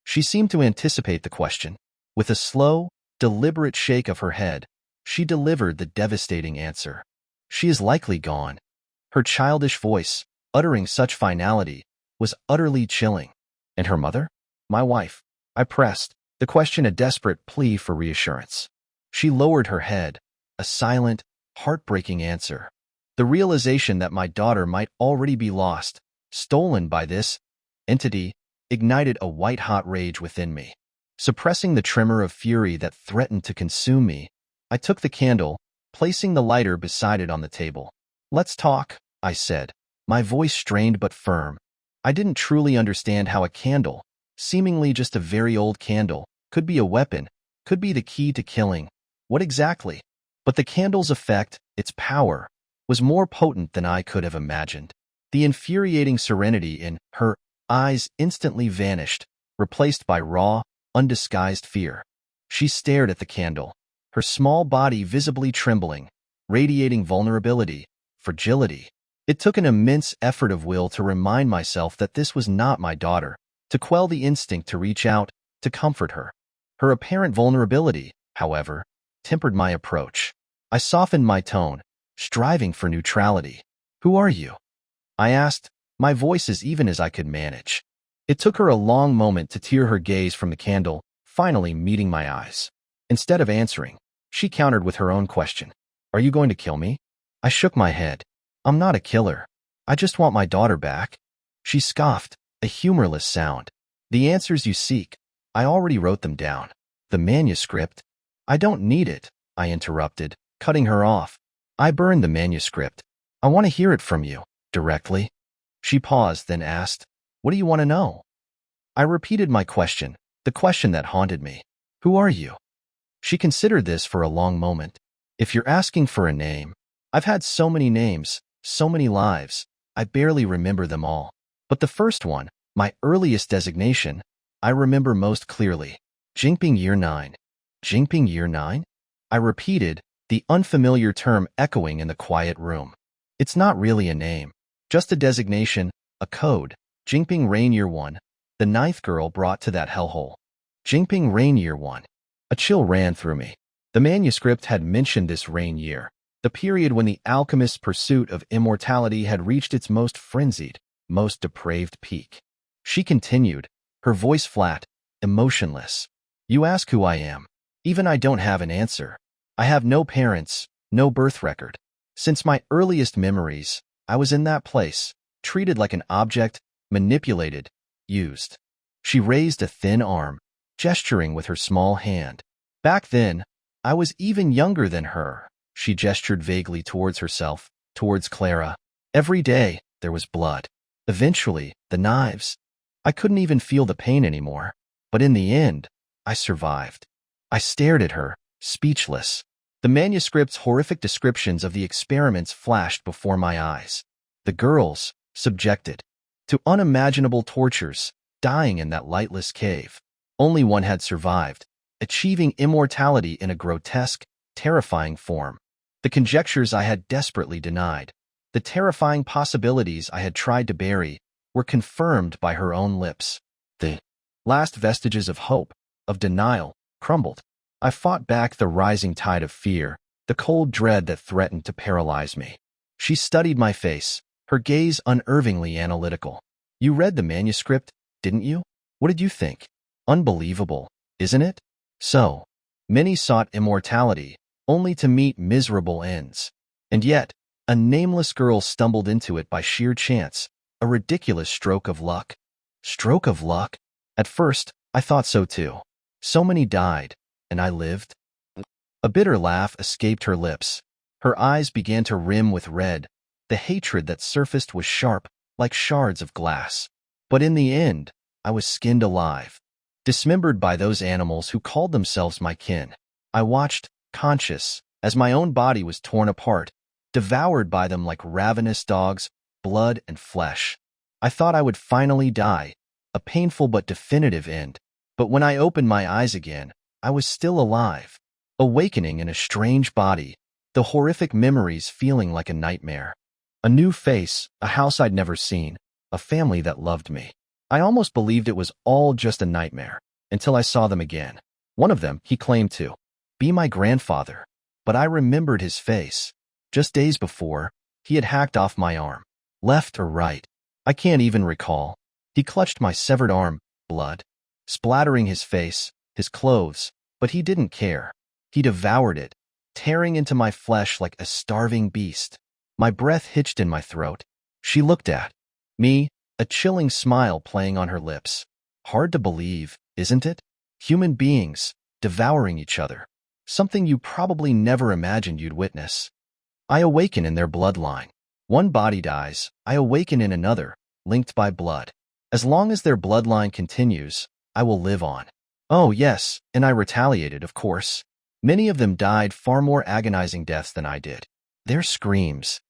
Speaker 1: She seemed to anticipate the question. With a slow, deliberate shake of her head, she delivered the devastating answer. "She is likely gone." Her childish voice, uttering such finality, was utterly chilling. "And her mother?" "My wife." I pressed, the question a desperate plea for reassurance. She lowered her head, a silent, heartbreaking answer. The realization that my daughter might already be lost, stolen by this entity, ignited a white-hot rage within me. Suppressing the tremor of fury that threatened to consume me, I took the candle, placing the lighter beside it on the table. "Let's talk," I said, my voice strained but firm. I didn't truly understand how a candle, seemingly just a very old candle, could be a weapon, could be the key to killing. What exactly? But the candle's effect, its power, was more potent than I could have imagined. The infuriating serenity in her eyes instantly vanished, replaced by raw, undisguised fear. She stared at the candle, her small body visibly trembling, radiating vulnerability, fragility. It took an immense effort of will to remind myself that this was not my daughter, to quell the instinct to reach out, to comfort her. Her apparent vulnerability, however, tempered my approach. I softened my tone, striving for neutrality. "Who are you?" I asked, my voice as even as I could manage. It took her a long moment to tear her gaze from the candle, finally meeting my eyes. Instead of answering, she countered with her own question. "Are you going to kill me?" I shook my head. "I'm not a killer. I just want my daughter back." She scoffed, a humorless sound. "The answers you seek, I already wrote them down. The manuscript?" "I don't need it," I interrupted, cutting her off. "I burned the manuscript. I want to hear it from you, directly." She paused, then asked, "What do you want to know?" I repeated my question, the question that haunted me. "Who are you?" She considered this for a long moment. "If you're asking for a name, I've had so many names, so many lives, I barely remember them all. But the first one, my earliest designation, I remember most clearly. Jingping Year 9. Jingping Year 9? I repeated, the unfamiliar term echoing in the quiet room. "It's not really a name, just a designation, a code. Jingping Rain Year 1, the 9th girl brought to that hellhole." Jingping Rain Year 1. A chill ran through me. The manuscript had mentioned this rain year, the period when the alchemist's pursuit of immortality had reached its most frenzied, most depraved peak. She continued, her voice flat, emotionless. "You ask who I am. Even I don't have an answer. I have no parents, no birth record. Since my earliest memories, I was in that place, treated like an object, manipulated, used." She raised a thin arm, gesturing with her small hand. "Back then, I was even younger than her." She gestured vaguely towards herself, towards Clara. "Every day, there was blood. Eventually, the knives. I couldn't even feel the pain anymore. But in the end, I survived." I stared at her, speechless. The manuscript's horrific descriptions of the experiments flashed before my eyes. The girls, subjected to unimaginable tortures, dying in that lightless cave. Only one had survived, achieving immortality in a grotesque, terrifying form. The conjectures I had desperately denied, the terrifying possibilities I had tried to bury, were confirmed by her own lips. The last vestiges of hope, of denial, crumbled. I fought back the rising tide of fear, the cold dread that threatened to paralyze me. She studied my face, her gaze unervingly analytical. "You read the manuscript, didn't you? What did you think? Unbelievable, isn't it? So many sought immortality, only to meet miserable ends. And yet, a nameless girl stumbled into it by sheer chance, a ridiculous stroke of luck. Stroke of luck? At first, I thought so too. So many died, and I lived? A bitter laugh escaped her lips. Her eyes began to rim with red. The hatred that surfaced was sharp, like shards of glass. But in the end, I was skinned alive, dismembered by those animals who called themselves my kin. I watched, conscious, as my own body was torn apart, devoured by them like ravenous dogs, blood and flesh. I thought I would finally die, a painful but definitive end. But when I opened my eyes again, I was still alive, awakening in a strange body, the horrific memories feeling like a nightmare. A new face, a house I'd never seen, a family that loved me. I almost believed it was all just a nightmare, until I saw them again. One of them, he claimed to be my grandfather, but I remembered his face. Just days before, he had hacked off my arm, left or right. I can't even recall. He clutched my severed arm, blood splattering his face, his clothes, but he didn't care. He devoured it, tearing into my flesh like a starving beast. My breath hitched in my throat. She looked at me, a chilling smile playing on her lips. Hard to believe, isn't it? Human beings, devouring each other. Something you probably never imagined you'd witness. I awaken in their bloodline. One body dies, I awaken in another, linked by blood. As long as their bloodline continues, I will live on. Oh yes, and I retaliated, of course. Many of them died far more agonizing deaths than I did. Their screams.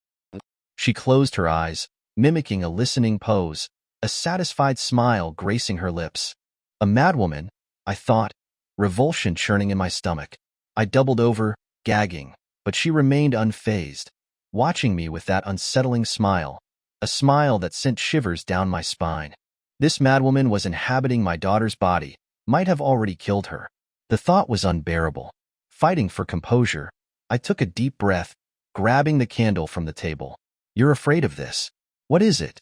Speaker 1: She closed her eyes, mimicking a listening pose, a satisfied smile gracing her lips. A madwoman, I thought, revulsion churning in my stomach. I doubled over, gagging, but she remained unfazed, watching me with that unsettling smile, a smile that sent shivers down my spine. This madwoman was inhabiting my daughter's body, might have already killed her. The thought was unbearable. Fighting for composure, I took a deep breath, grabbing the candle from the table. You're afraid of this. What is it?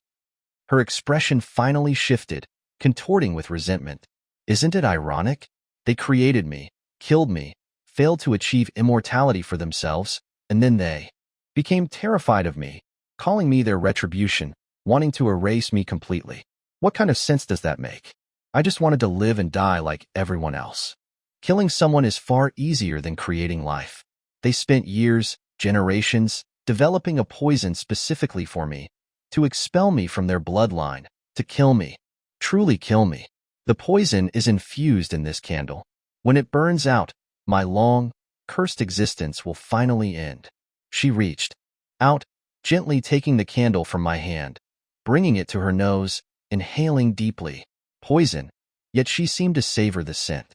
Speaker 1: Her expression finally shifted, contorting with resentment. Isn't it ironic? They created me, killed me, failed to achieve immortality for themselves, and then they became terrified of me, calling me their retribution, wanting to erase me completely. What kind of sense does that make? I just wanted to live and die like everyone else. Killing someone is far easier than creating life. They spent years, generations, developing a poison specifically for me, to expel me from their bloodline, to kill me, truly kill me. The poison is infused in this candle. When it burns out, my long, cursed existence will finally end. She reached out, gently taking the candle from my hand, bringing it to her nose, inhaling deeply. Poison, yet she seemed to savor the scent.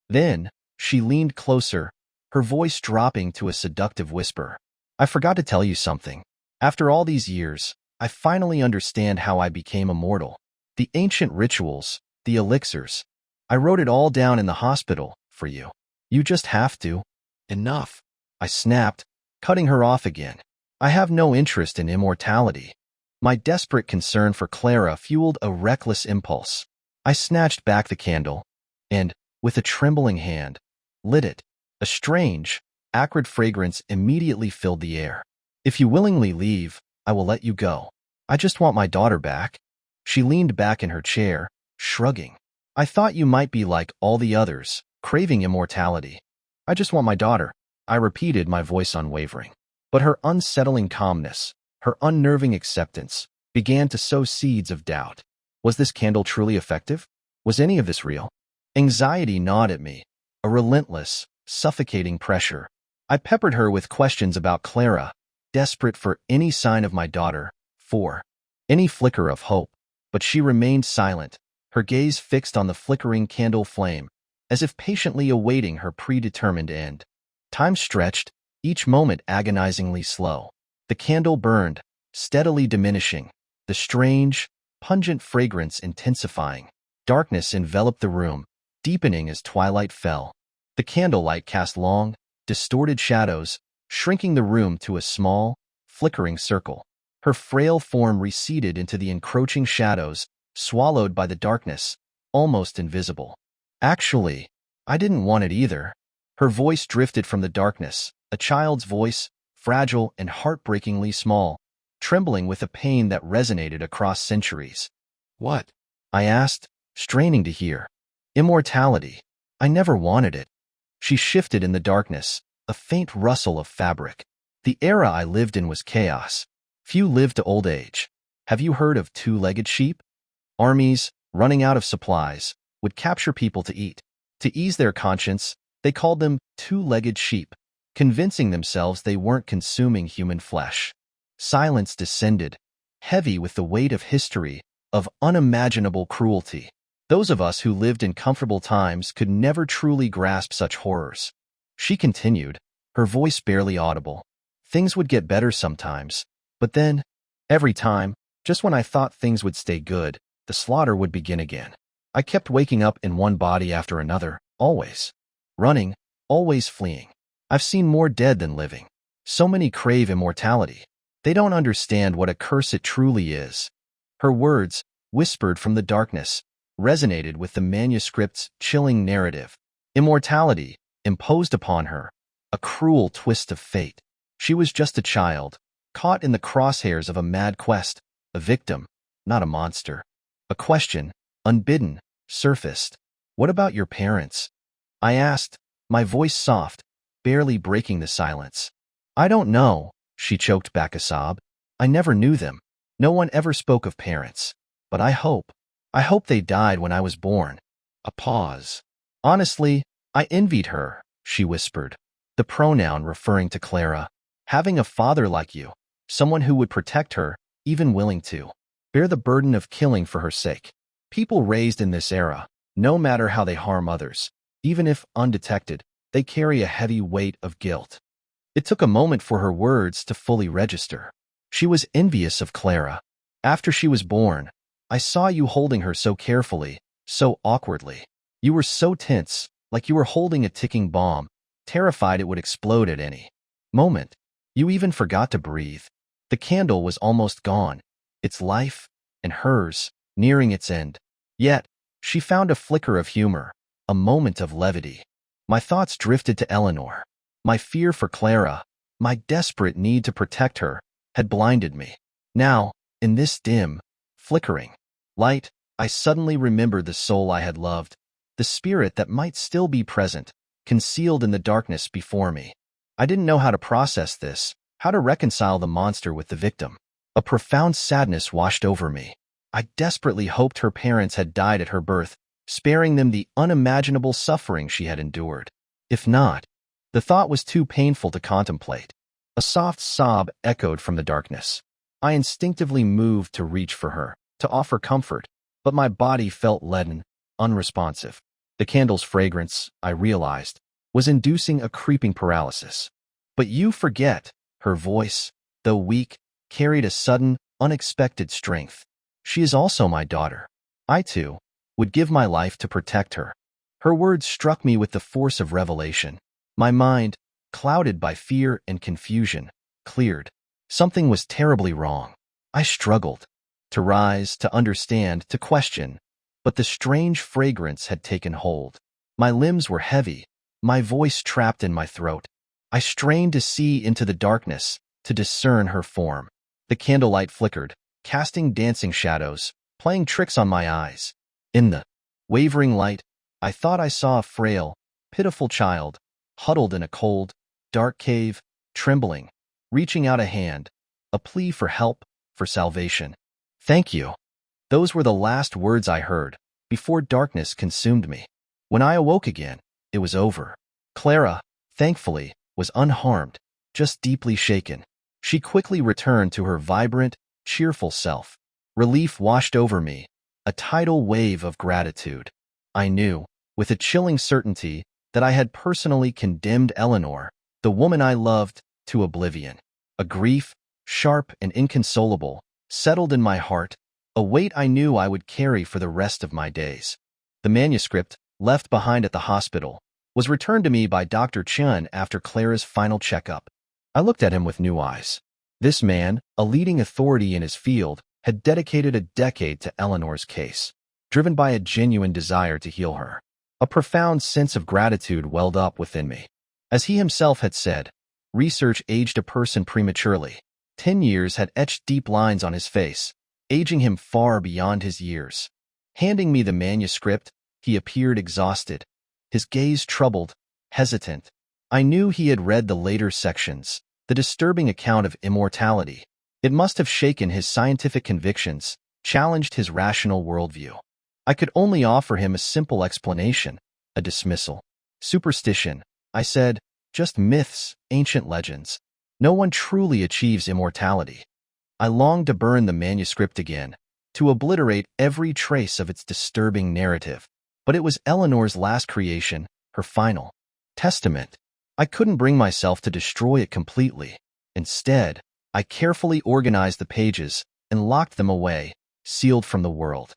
Speaker 1: Then, she leaned closer, her voice dropping to a seductive whisper. I forgot to tell you something. After all these years, I finally understand how I became immortal. The ancient rituals, the elixirs. I wrote it all down in the hospital, for you. You just have to. Enough. I snapped, cutting her off again. I have no interest in immortality. My desperate concern for Clara fueled a reckless impulse. I snatched back the candle, and, with a trembling hand, lit it. A strange, acrid fragrance immediately filled the air. If you willingly leave, I will let you go. I just want my daughter back. She leaned back in her chair, shrugging. I thought you might be like all the others, craving immortality. I just want my daughter, I repeated, my voice unwavering. But her unsettling calmness, her unnerving acceptance, began to sow seeds of doubt. Was this candle truly effective? Was any of this real? Anxiety gnawed at me, a relentless, suffocating pressure. I peppered her with questions about Clara, desperate for any sign of my daughter, for any flicker of hope. But she remained silent, her gaze fixed on the flickering candle flame, as if patiently awaiting her predetermined end. Time stretched, each moment agonizingly slow. The candle burned, steadily diminishing, the strange, pungent fragrance intensifying. Darkness enveloped the room, deepening as twilight fell. The candlelight cast long, distorted shadows, shrinking the room to a small, flickering circle. Her frail form receded into the encroaching shadows, swallowed by the darkness, almost invisible. Actually, I didn't want it either. Her voice drifted from the darkness, a child's voice, fragile and heartbreakingly small, trembling with a pain that resonated across centuries. What? I asked, straining to hear. Immortality. I never wanted it. She shifted in the darkness, a faint rustle of fabric. The era I lived in was chaos. Few lived to old age. Have you heard of two-legged sheep? Armies, running out of supplies, would capture people to eat. To ease their conscience, they called them two-legged sheep, convincing themselves they weren't consuming human flesh. Silence descended, heavy with the weight of history, of unimaginable cruelty. Those of us who lived in comfortable times could never truly grasp such horrors. She continued, her voice barely audible. Things would get better sometimes, but then, every time, just when I thought things would stay good, the slaughter would begin again. I kept waking up in one body after another, always running, always fleeing. I've seen more dead than living. So many crave immortality. They don't understand what a curse it truly is. Her words, whispered from the darkness, resonated with the manuscript's chilling narrative. Immortality, imposed upon her, a cruel twist of fate. She was just a child, caught in the crosshairs of a mad quest, a victim, not a monster. A question, unbidden, surfaced. What about your parents? I asked, my voice soft, barely breaking the silence. I don't know, she choked back a sob. I never knew them. No one ever spoke of parents. But I hope they died when I was born. A pause. Honestly, I envied her, she whispered, the pronoun referring to Clara. Having a father like you, someone who would protect her, even willing to bear the burden of killing for her sake. People raised in this era, no matter how they harm others, even if undetected, they carry a heavy weight of guilt. It took a moment for her words to fully register. She was envious of Clara. After she was born, I saw you holding her so carefully, so awkwardly. You were so tense, like you were holding a ticking bomb, terrified it would explode at any moment. You even forgot to breathe. The candle was almost gone, its life, and hers, nearing its end. Yet, she found a flicker of humor, a moment of levity. My thoughts drifted to Eleanor. My fear for Clara, my desperate need to protect her, had blinded me. Now, in this dim, flickering light, I suddenly remembered the soul I had loved, the spirit that might still be present, concealed in the darkness before me. I didn't know how to process this, how to reconcile the monster with the victim. A profound sadness washed over me. I desperately hoped her parents had died at her birth, sparing them the unimaginable suffering she had endured. If not, the thought was too painful to contemplate. A soft sob echoed from the darkness. I instinctively moved to reach for her, to offer comfort, but my body felt leaden, unresponsive. The candle's fragrance, I realized, was inducing a creeping paralysis. But you forget, her voice, though weak, carried a sudden, unexpected strength. She is also my daughter. I, too, would give my life to protect her. Her words struck me with the force of revelation. My mind, clouded by fear and confusion, cleared. Something was terribly wrong. I struggled to rise, to understand, to question, but the strange fragrance had taken hold. My limbs were heavy, my voice trapped in my throat. I strained to see into the darkness, to discern her form. The candlelight flickered, casting dancing shadows, playing tricks on my eyes. In the wavering light, I thought I saw a frail, pitiful child, huddled in a cold, dark cave, trembling, reaching out a hand, a plea for help, for salvation. Thank you. Those were the last words I heard, before darkness consumed me. When I awoke again, it was over. Clara, thankfully, was unharmed, just deeply shaken. She quickly returned to her vibrant, cheerful self. Relief washed over me, a tidal wave of gratitude. I knew, with a chilling certainty, that I had personally condemned Eleanor, the woman I loved, to oblivion. A grief, sharp and inconsolable, settled in my heart, a weight I knew I would carry for the rest of my days. The manuscript, left behind at the hospital, was returned to me by Dr. Chun after Clara's final checkup. I looked at him with new eyes. This man, a leading authority in his field, had dedicated a decade to Eleanor's case, driven by a genuine desire to heal her. A profound sense of gratitude welled up within me. As he himself had said, research aged a person prematurely. 10 years had etched deep lines on his face, aging him far beyond his years. Handing me the manuscript, he appeared exhausted, his gaze troubled, hesitant. I knew he had read the later sections, the disturbing account of immortality. It must have shaken his scientific convictions, challenged his rational worldview. I could only offer him a simple explanation, a dismissal. Superstition, I said, just myths, ancient legends. No one truly achieves immortality. I longed to burn the manuscript again, to obliterate every trace of its disturbing narrative. But it was Eleanor's last creation, her final testament. I couldn't bring myself to destroy it completely. Instead, I carefully organized the pages and locked them away, sealed from the world.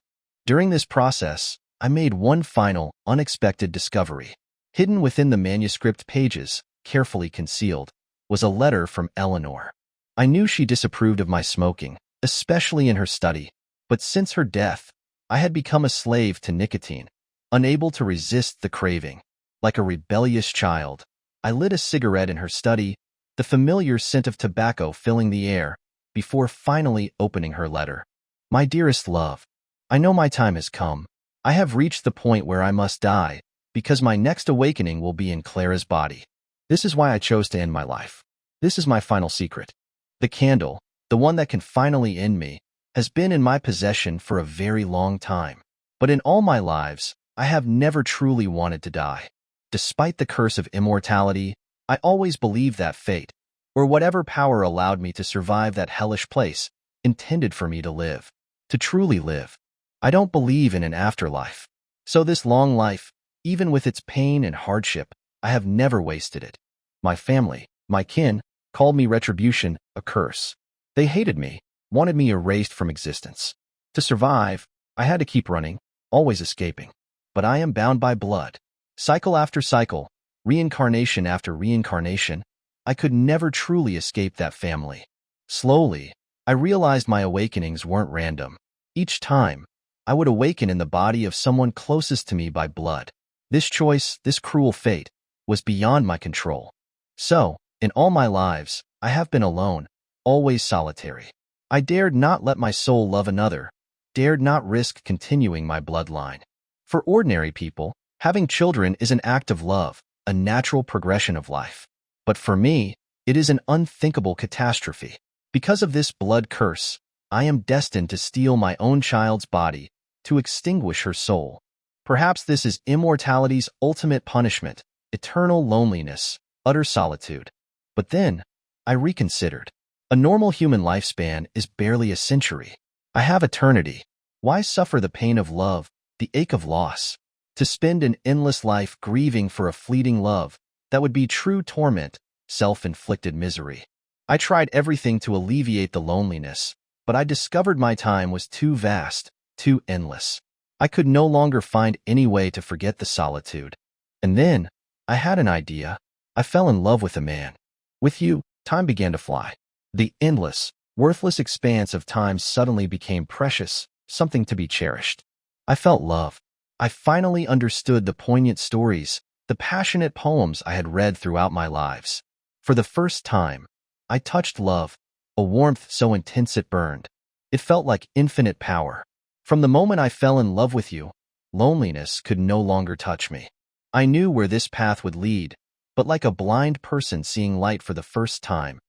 Speaker 1: During this process, I made one final, unexpected discovery. Hidden within the manuscript pages, carefully concealed, was a letter from Eleanor. I knew she disapproved of my smoking, especially in her study, but since her death, I had become a slave to nicotine, unable to resist the craving. Like a rebellious child, I lit a cigarette in her study, the familiar scent of tobacco filling the air, before finally opening her letter. My dearest love, I know my time has come. I have reached the point where I must die, because my next awakening will be in Clara's body. This is why I chose to end my life. This is my final secret. The candle, the one that can finally end me, has been in my possession for a very long time. But in all my lives, I have never truly wanted to die. Despite the curse of immortality, I always believed that fate, or whatever power allowed me to survive that hellish place, intended for me to live. To truly live. I don't believe in an afterlife. So this long life, even with its pain and hardship, I have never wasted it. My family, my kin, called me retribution, a curse. They hated me, wanted me erased from existence. To survive, I had to keep running, always escaping. But I am bound by blood. Cycle after cycle, reincarnation after reincarnation, I could never truly escape that family. Slowly, I realized my awakenings weren't random. Each time, I would awaken in the body of someone closest to me by blood. This choice, this cruel fate, was beyond my control. So, in all my lives, I have been alone, always solitary. I dared not let my soul love another, dared not risk continuing my bloodline. For ordinary people, having children is an act of love, a natural progression of life. But for me, it is an unthinkable catastrophe. Because of this blood curse, I am destined to steal my own child's body, to extinguish her soul. Perhaps this is immortality's ultimate punishment, eternal loneliness, utter solitude. But then, I reconsidered. A normal human lifespan is barely a century. I have eternity. Why suffer the pain of love, the ache of loss? To spend an endless life grieving for a fleeting love, that would be true torment, self-inflicted misery. I tried everything to alleviate the loneliness, but I discovered my time was too vast, too endless. I could no longer find any way to forget the solitude. And then, I had an idea. I fell in love with a man. With you, time began to fly. The endless, worthless expanse of time suddenly became precious, something to be cherished. I felt love. I finally understood the poignant stories, the passionate poems I had read throughout my lives. For the first time, I touched love, a warmth so intense it burned. It felt like infinite power. From the moment I fell in love with you, loneliness could no longer touch me. I knew where this path would lead, but like a blind person seeing light for the first time,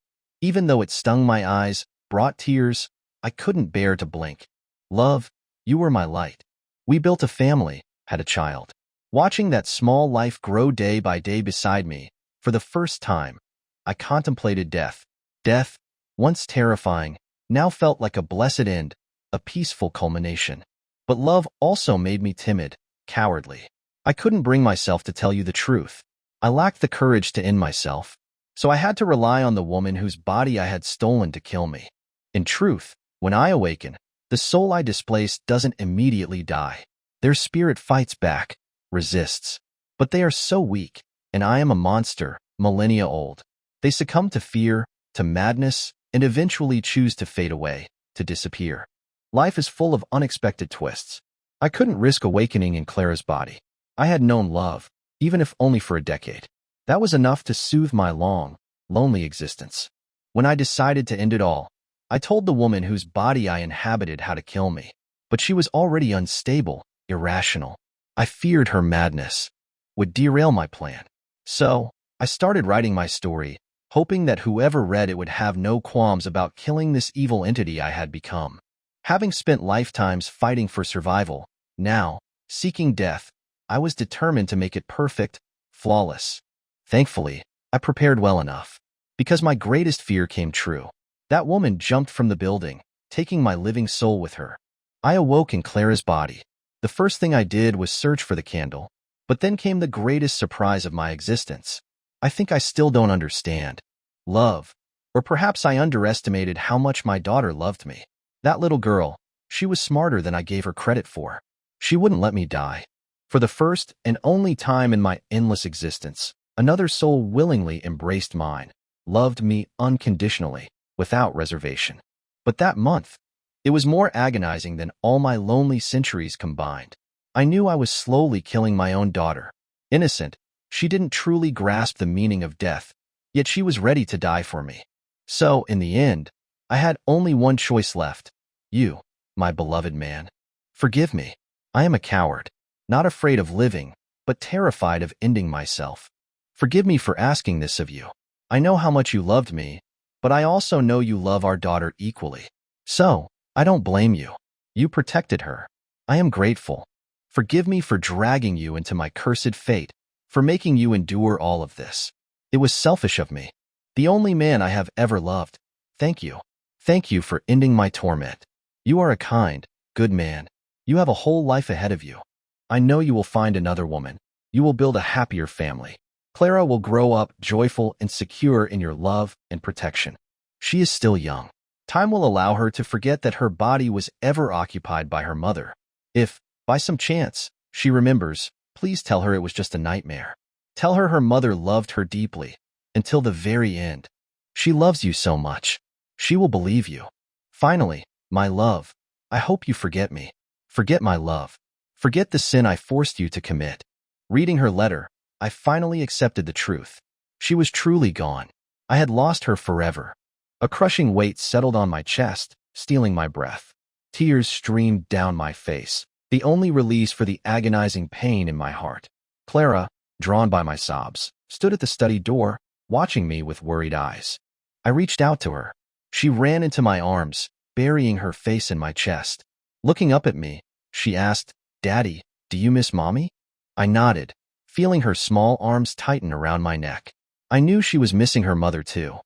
Speaker 1: even though it stung my eyes, brought tears, I couldn't bear to blink. Love, you were my light. We built a family, had a child. Watching that small life grow day by day beside me, for the first time, I contemplated death. Death, once terrifying, now felt like a blessed end, a peaceful culmination. But love also made me timid, cowardly. I couldn't bring myself to tell you the truth. I lacked the courage to end myself, so I had to rely on the woman whose body I had stolen to kill me. In truth, when I awaken, the soul I displaced doesn't immediately die. Their spirit fights back, resists. But they are so weak, and I am a monster, millennia old. They succumb to fear, to madness, and eventually choose to fade away, to disappear. Life is full of unexpected twists. I couldn't risk awakening in Clara's body. I had known love, even if only for a decade. That was enough to soothe my long, lonely existence. When I decided to end it all, I told the woman whose body I inhabited how to kill me. But she was already unstable, irrational. I feared her madness would derail my plan. So, I started writing my story, hoping that whoever read it would have no qualms about killing this evil entity I had become. Having spent lifetimes fighting for survival, now, seeking death, I was determined to make it perfect, flawless. Thankfully, I prepared well enough. Because my greatest fear came true. That woman jumped from the building, taking my living soul with her. I awoke in Clara's body. The first thing I did was search for the candle, but then came the greatest surprise of my existence. I think I still don't understand love, or perhaps I underestimated how much my daughter loved me. That little girl, she was smarter than I gave her credit for. She wouldn't let me die. For the first and only time in my endless existence, another soul willingly embraced mine, loved me unconditionally, without reservation. But that month, it was more agonizing than all my lonely centuries combined. I knew I was slowly killing my own daughter. Innocent, she didn't truly grasp the meaning of death, yet she was ready to die for me. So, in the end, I had only one choice left. You, my beloved man. Forgive me. I am a coward, not afraid of living, but terrified of ending myself. Forgive me for asking this of you. I know how much you loved me, but I also know you love our daughter equally. So, I don't blame you. You protected her. I am grateful. Forgive me for dragging you into my cursed fate, for making you endure all of this. It was selfish of me. The only man I have ever loved. Thank you. Thank you for ending my torment. You are a kind, good man. You have a whole life ahead of you. I know you will find another woman. You will build a happier family. Clara will grow up joyful and secure in your love and protection. She is still young. Time will allow her to forget that her body was ever occupied by her mother. If, by some chance, she remembers, please tell her it was just a nightmare. Tell her her mother loved her deeply, until the very end. She loves you so much. She will believe you. Finally, my love, I hope you forget me. Forget my love. Forget the sin I forced you to commit. Reading her letter, I finally accepted the truth. She was truly gone. I had lost her forever. A crushing weight settled on my chest, stealing my breath. Tears streamed down my face, the only release for the agonizing pain in my heart. Clara, drawn by my sobs, stood at the study door, watching me with worried eyes. I reached out to her. She ran into my arms, burying her face in my chest. Looking up at me, she asked, "Daddy, do you miss Mommy?" I nodded, feeling her small arms tighten around my neck. I knew she was missing her mother too.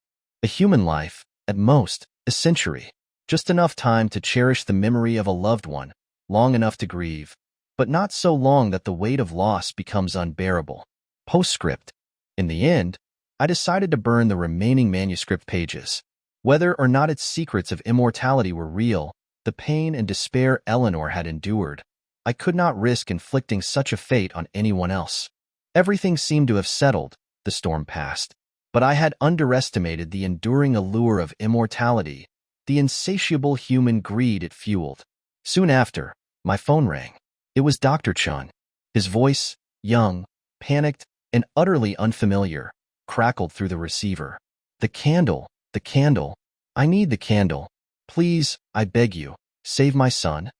Speaker 1: A human life, at most, a century. Just enough time to cherish the memory of a loved one, long enough to grieve, but not so long that the weight of loss becomes unbearable. Postscript. In the end, I decided to burn the remaining manuscript pages. Whether or not its secrets of immortality were real, the pain and despair Eleanor had endured, I could not risk inflicting such a fate on anyone else. Everything seemed to have settled, the storm passed, but I had underestimated the enduring allure of immortality, the insatiable human greed it fueled. Soon after, my phone rang. It was Dr. Chun. His voice, young, panicked, and utterly unfamiliar, crackled through the receiver. The candle. I need the candle. Please, I beg you, save my son.